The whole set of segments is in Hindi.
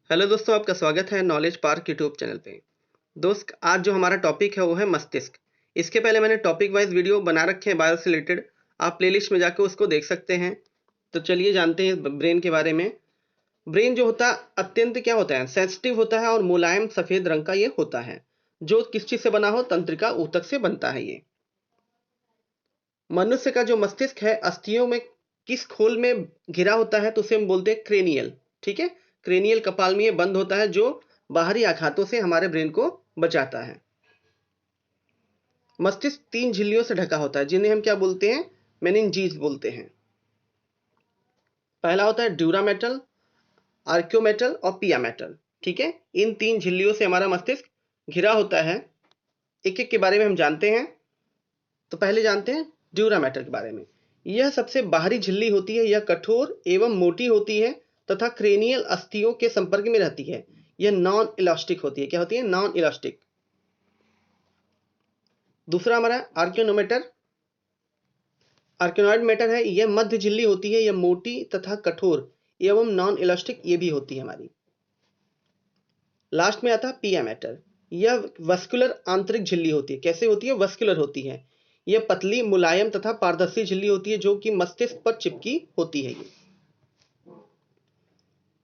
हेलो दोस्तों, आपका स्वागत है नॉलेज पार्क यूट्यूब चैनल पे। दोस्त, आज जो हमारा टॉपिक है वो है मस्तिष्क। इसके पहले मैंने टॉपिक वाइज वीडियो बना रखे हैं बायो से रिलेटेड, आप प्लेलिस्ट में जाकर उसको देख सकते हैं। तो चलिए जानते हैं ब्रेन के बारे में। ब्रेन जो होता है अत्यंत क्या होता है, सेंसिटिव होता है और मुलायम सफ़ेद रंग का ये होता है, जो किस चीज़ से बना हो, तंत्रिका ऊतक से बनता है ये। मनुष्य का जो मस्तिष्क है अस्थियों में किस खोल में घिरा होता है, तो उसे हम बोलते हैं क्रेनियल। ठीक है, क्रेनियल कपाल में ये बंद होता है, जो बाहरी आघातों से हमारे ब्रेन को बचाता है। मस्तिष्क 3 झिल्लियों से ढका होता है, जिन्हें हम क्या बोलते हैं, मेनिंजीज बोलते हैं। पहला होता है ड्यूरामेटल, आर्क्योमेटल और पियामेटल। ठीक है, इन 3 झिल्लियों से हमारा मस्तिष्क घिरा होता है। एक एक के बारे में हम जानते हैं। तो पहले जानते हैं ड्यूरामेटर के बारे में। यह सबसे बाहरी झिल्ली होती है। यह कठोर एवं मोटी होती है तथा क्रेनियल अस्थियों के संपर्क में रहती है। यह नॉन इलास्टिक होती है। क्या होती है? Non elastic. दूसरा हमारा आर्कियोनोमेटर, आर्कियोनॉइड मैटर है। यह मध्य झिल्ली होती है। यह मोटी तथा कठोर एवं नॉन इलास्टिक ये भी होती है हमारी। लास्ट में आता है पिया मैटर। यह वस्कुलर आंतरिक झिल्ली होती है। कैसे होती है? वस्कुलर होती है। यह पतली, मुलायम तथा पारदर्शी झिल्ली होती है, जो कि मस्तिष्क पर चिपकी होती है। ये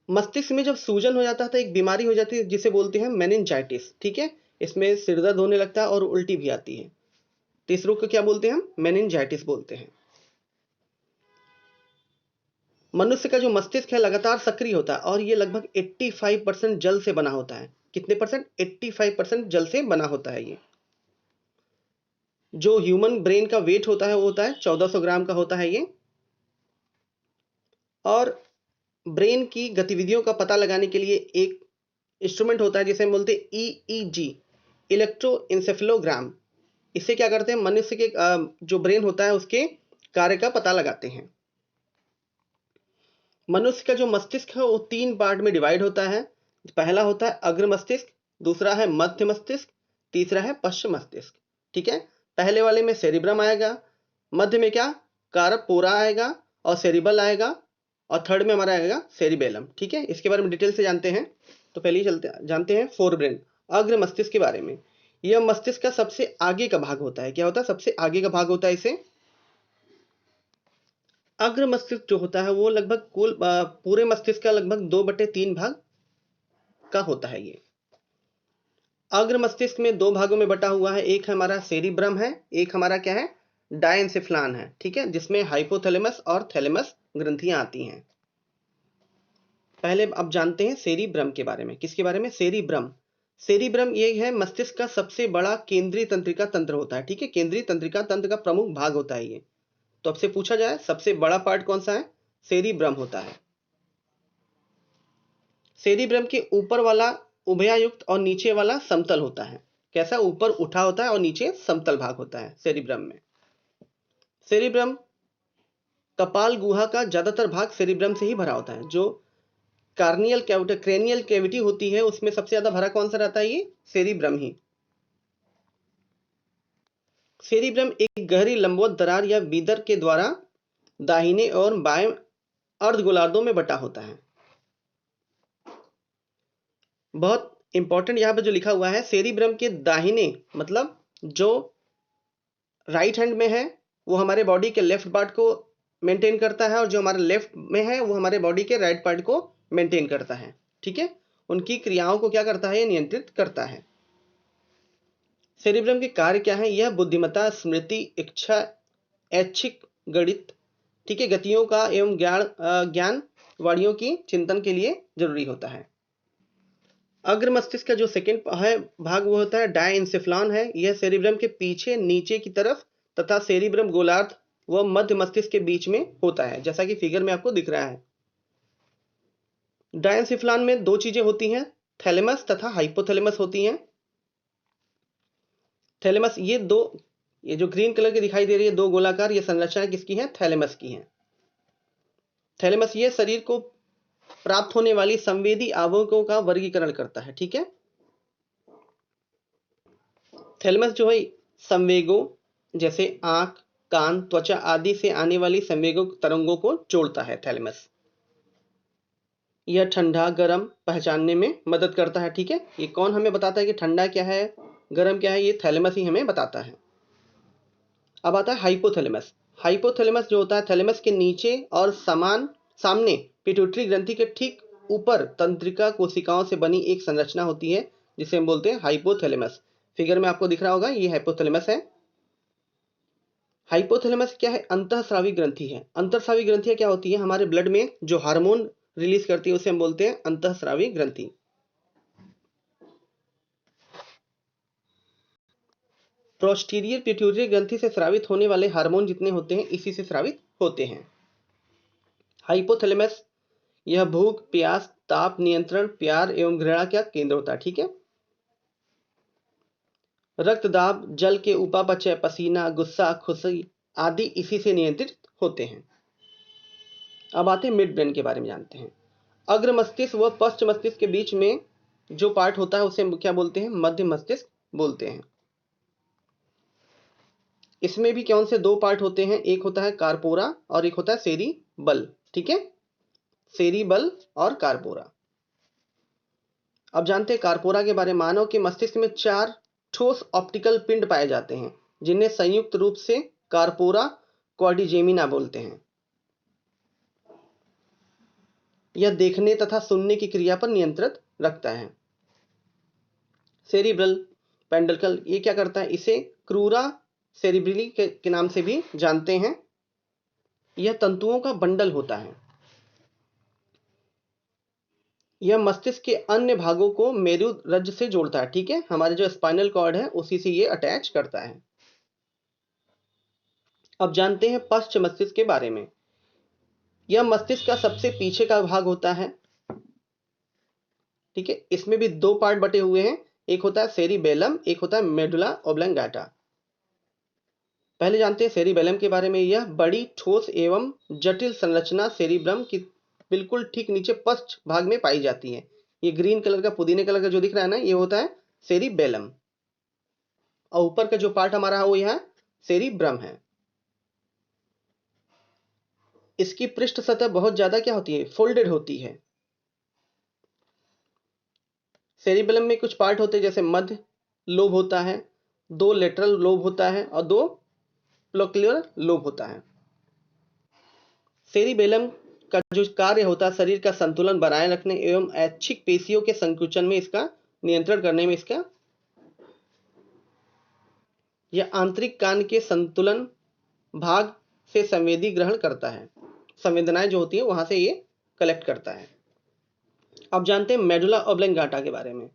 मस्तिष्क में जब सूजन हो जाता है तो एक बीमारी हो जाती है, जिसे बोलते हैं मेनिंजाइटिस। ठीक है, इसमें सिरदर्द होने लगता है और उल्टी भी आती है। तो इस रोग को क्या बोलते हैं हम? मेनिंजाइटिस बोलते हैं। मनुष्य का जो मस्तिष्क है लगातार सक्रिय होता है और ये लगभग 85% जल से बना होता है। कितने परसेंट? 85% जल से बना होता है ये। जो ह्यूमन ब्रेन का वेट होता है वो होता है 1400 ग्राम का होता है ये। और ब्रेन की गतिविधियों का पता लगाने के लिए एक इंस्ट्रूमेंट होता है जिसे हम बोलते हैं ईईजी, इलेक्ट्रोइंसेफेलोग्राम। इससे क्या करते हैं, मनुष्य के जो ब्रेन होता है उसके कार्य का पता लगाते हैं। मनुष्य का जो मस्तिष्क है वो 3 पार्ट में डिवाइड होता है। पहला होता है अग्र मस्तिष्क, दूसरा है मध्य मस्तिष्क, तीसरा है पश्चिम मस्तिष्क। ठीक है, पहले वाले में सेरिब्रम आएगा, मध्य में क्या, कारपोरा आएगा और सेरिबल आएगा, और थर्ड में हमारा आएगा सेरिबेलम। ठीक है, इसके बारे में डिटेल से जानते हैं। तो पहले ही जानते हैं फोर ब्रेन, अग्र मस्तिष्क के बारे में। यह मस्तिष्क का सबसे आगे का भाग होता है। क्या होता है? सबसे आगे का भाग होता है इसे। अग्र मस्तिष्क जो होता है वो लगभग कुल पूरे मस्तिष्क का लगभग 2/3 भाग का होता है ये। अग्र मस्तिष्क में 2 भागों में बटा हुआ है। एक हमारा सेरिब्रम है, एक हमारा क्या है, डायएन्सेफेलॉन है। ठीक है, जिसमें हाइपोथैलेमस और थैलेमस ग्रंथियां आती हैं। पहले अब जानते हैं सेरिब्रम के बारे में। किसके बारे में? सेरिब्रम। सेरिब्रम ये है मस्तिष्क का सबसे बड़ा केंद्रीय तंत्रिका तंत्र होता है। ठीक है, केंद्रीय तंत्रिका तंत्र का प्रमुख भाग होता है ये। तो आपसे पूछा जाए सबसे बड़ा पार्ट कौन सा है? सेरिब्रम होता है। सेरिब्रम के ऊपर वाला उभयायुक्त और नीचे वाला समतल होता है। कैसा? ऊपर उठा होता है और नीचे समतल भाग होता है सेरिब्रम में। सेरिब्रम कपाल गुहा का ज्यादातर भाग सेरिब्रम से ही भरा होता है। जो क्रेनियल कैविटी होती है उसमें सबसे ज्यादा भरा कौन सा रहता है? ये सेरिब्रम ही। सेरिब्रम एक गहरी लंबवत दरार या बीदर के द्वारा दाहिने और बाएं अर्धगोलार्धों में बटा होता है। बहुत इंपॉर्टेंट यहाँ पे जो लिखा हुआ है, सेरिब्रम के दाहिने मतलब जो राइट हैंड में है वो हमारे बॉडी के लेफ्ट पार्ट को मेंटेन करता है, और जो हमारे लेफ्ट में है वो हमारे बॉडी के राइट पार्ट को मेंटेन करता है। ठीक है, उनकी क्रियाओं को क्या करता है? नियंत्रित करता है। सेरिब्रम के कार्य क्या है? यह बुद्धिमत्ता, स्मृति, इच्छा, ऐच्छिक, गणित, ठीक है, गतियों का एवं ज्ञान वाणियों की चिंतन के लिए जरूरी होता है। अग्र मस्तिष्क का जो सेकंड है भाग वो होता है डायएन्सेफेलॉन है। यह सेरिब्रम के पीछे नीचे की तरफ तथा सेरिब्रम गोलार्ध व मध्य मस्तिष्क के बीच में होता है, जैसा कि फिगर में आपको दिख रहा है। डायएन्सेफेलॉन में 2 चीजें होती हैं, थैलेमस तथा हाइपोथैलेमस होती हैं। थैलेमस ये जो ग्रीन कलर की दिखाई दे रही है 2 गोलाकार, ये संरचना किसकी है? थैलेमस की है। थैलेमस ये शरीर को प्राप्त होने वाली संवेदी आवकों का वर्गीकरण करता है। ठीक है, थैलेमस जो है संवेगों जैसे आंख, कान, त्वचा आदि से आने वाली संवेगों तरंगों को जोड़ता है थैलेमस। यह ठंडा गर्म पहचानने में मदद करता है। ठीक है, ये कौन हमें बताता है कि ठंडा क्या है गर्म क्या है? ये थैलेमस ही हमें बताता है। अब आता है हाइपोथैलेमस। हाइपोथैलेमस जो होता है थैलेमस के नीचे और सामने पिट्यूटरी ग्रंथि के ठीक ऊपर तंत्रिका कोशिकाओं से बनी एक संरचना होती है जिसे हम बोलते हैं हाइपोथैलेमस। फिगर में आपको दिख रहा होगा, ये हाइपोथैलेमस है। हाइपोथैलेमस क्या है? अंतःस्रावी ग्रंथि है। अंतःस्रावी ग्रंथियां क्या होती है? हमारे ब्लड में जो हार्मोन रिलीज करती है उसे हम बोलते हैं अंतःस्रावी ग्रंथि। पोस्टीरियर पिट्यूटरी ग्रंथि से स्रावित होने वाले हार्मोन जितने होते हैं इसी से स्रावित होते हैं। हाइपोथैलेमस यह भूख प्यास ताप नियंत्रण प्यार एवं घृणा का केंद्र होता है। ठीक है, रक्तदाब जल के उपापचय पसीना गुस्सा खुशी आदि इसी से नियंत्रित होते हैं। अब आते हैं मिड ब्रेन के बारे में जानते हैं। अग्र मस्तिष्क व पश्च मस्तिष्क के बीच में जो पार्ट होता है उसे हम क्या बोलते हैं? मध्य मस्तिष्क बोलते हैं। इसमें भी कौन से दो पार्ट होते हैं? एक होता है कार्पोरा और एक होता है सेरिबल। ठीक है, सेरिबल और कार्पोरा। अब जानते हैं कार्पोरा के बारे में। मानव के मस्तिष्क में 4 ठोस ऑप्टिकल पिंड पाए जाते हैं जिन्हें संयुक्त रूप से कार्पोरा क्वाड्रिजेमिना बोलते हैं। यह देखने तथा सुनने की क्रिया पर नियंत्रण रखता है। सेरिब्रल पेंडकल ये क्या करता है? इसे क्रूरा सेरिब्रली के नाम से भी जानते हैं। यह तंतुओं का बंडल होता है। यह मस्तिष्क के अन्य भागों को मेरुरज्ज से जोड़ता है। ठीक है, हमारे जो स्पाइनल कॉर्ड है उसी से ये अटैच करता है। अब जानते हैं पश्च मस्तिष्क के बारे में। यह मस्तिष्क का सबसे पीछे का भाग होता है। ठीक है, इसमें भी 2 पार्ट बटे हुए हैं, एक होता है सेरिबेलम एक होता है मेडुला ओब्लंगाटा। पहले जानते हैं सेरिबेलम के बारे में। यह बड़ी ठोस एवं जटिल संरचना सेरिब्रम की बिल्कुल ठीक नीचे पश्च भाग में पाई जाती है। ये ग्रीन कलर का पुदीने कलर का जो दिख रहा है ना, ये होता है सेरिबेलम। और ऊपर का जो पार्ट हमारा है वो यह सेरिब्रम है। इसकी पृष्ठ सतह बहुत ज्यादा क्या होती है? फोल्डेड होती है। सेरिबेलम में कुछ पार्ट होते हैं जैसे मध्य लोब होता है, 2 लेटरल लोब होता है और 2 प्लोक्लियर लोब होता है। सेरिबेलम का जो कार्य होता है शरीर का संतुलन बनाए रखने एवं ऐच्छिक पेशियों के संकुचन में इसका नियंत्रण करने में इसका यह आंतरिक कान के संतुलन भाग से संवेदी ग्रहण करता है। संवेदनाएं जो होती है वहां से ये कलेक्ट करता है। अब जानते हैं मेडुला ओब्लंगाटा के बारे में।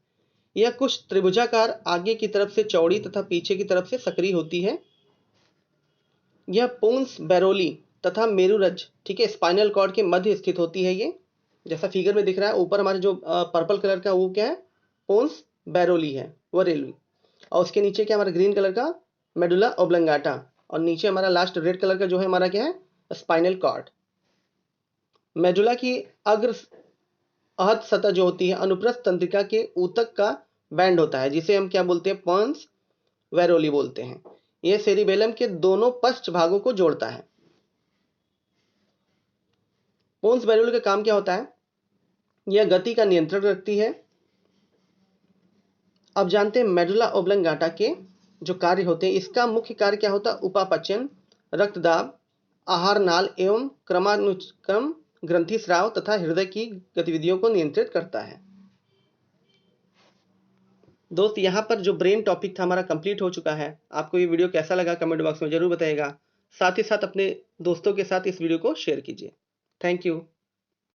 यह कुछ त्रिभुजाकार आगे की तरफ से चौड़ी तथा पीछे की तरफ से सक्रिय होती है। यह पोन्स बैरोली तथा मेरुरज्ज ठीक है स्पाइनल कॉर्ड के मध्य स्थित होती है। ये जैसा फिगर में दिख रहा है, ऊपर हमारे जो पर्पल कलर का वो क्या है? पोन्स बैरोली है, वो रेलवी। और उसके नीचे क्या हमारा ग्रीन कलर का मेडुला ओब्लंगाटा, और नीचे हमारा लास्ट रेड कलर का जो है हमारा क्या है? Spinal cord. मेडुला की अग्र आहत सतह जो होती है अनुप्रस्थ तंत्रिका के ऊतक का बैंड होता है जिसे हम क्या बोलते हैं? पोन्स बैरोली बोलते हैं। यह सेरिबेलम के दोनों पश्च भागों को जोड़ता है। पोन्स बैरोली का काम क्या होता है? यह गति का नियंत्रण रखती है। अब जानते हैं मेडुला ओब्लंगाटा के जो कार्य होते हैं। इसका मुख्य कार्य क्या होता है? उपापचयन रक्तदाब आहार नाल एवं क्रमानुक्रम ग्रंथि स्राव तथा हृदय की गतिविधियों को नियंत्रित करता है। दोस्त यहाँ पर जो ब्रेन टॉपिक था हमारा कंप्लीट हो चुका है। आपको ये वीडियो कैसा लगा कमेंट बॉक्स में जरूर बताइएगा। साथ ही साथ अपने दोस्तों के साथ इस वीडियो को शेयर कीजिए। Thank you.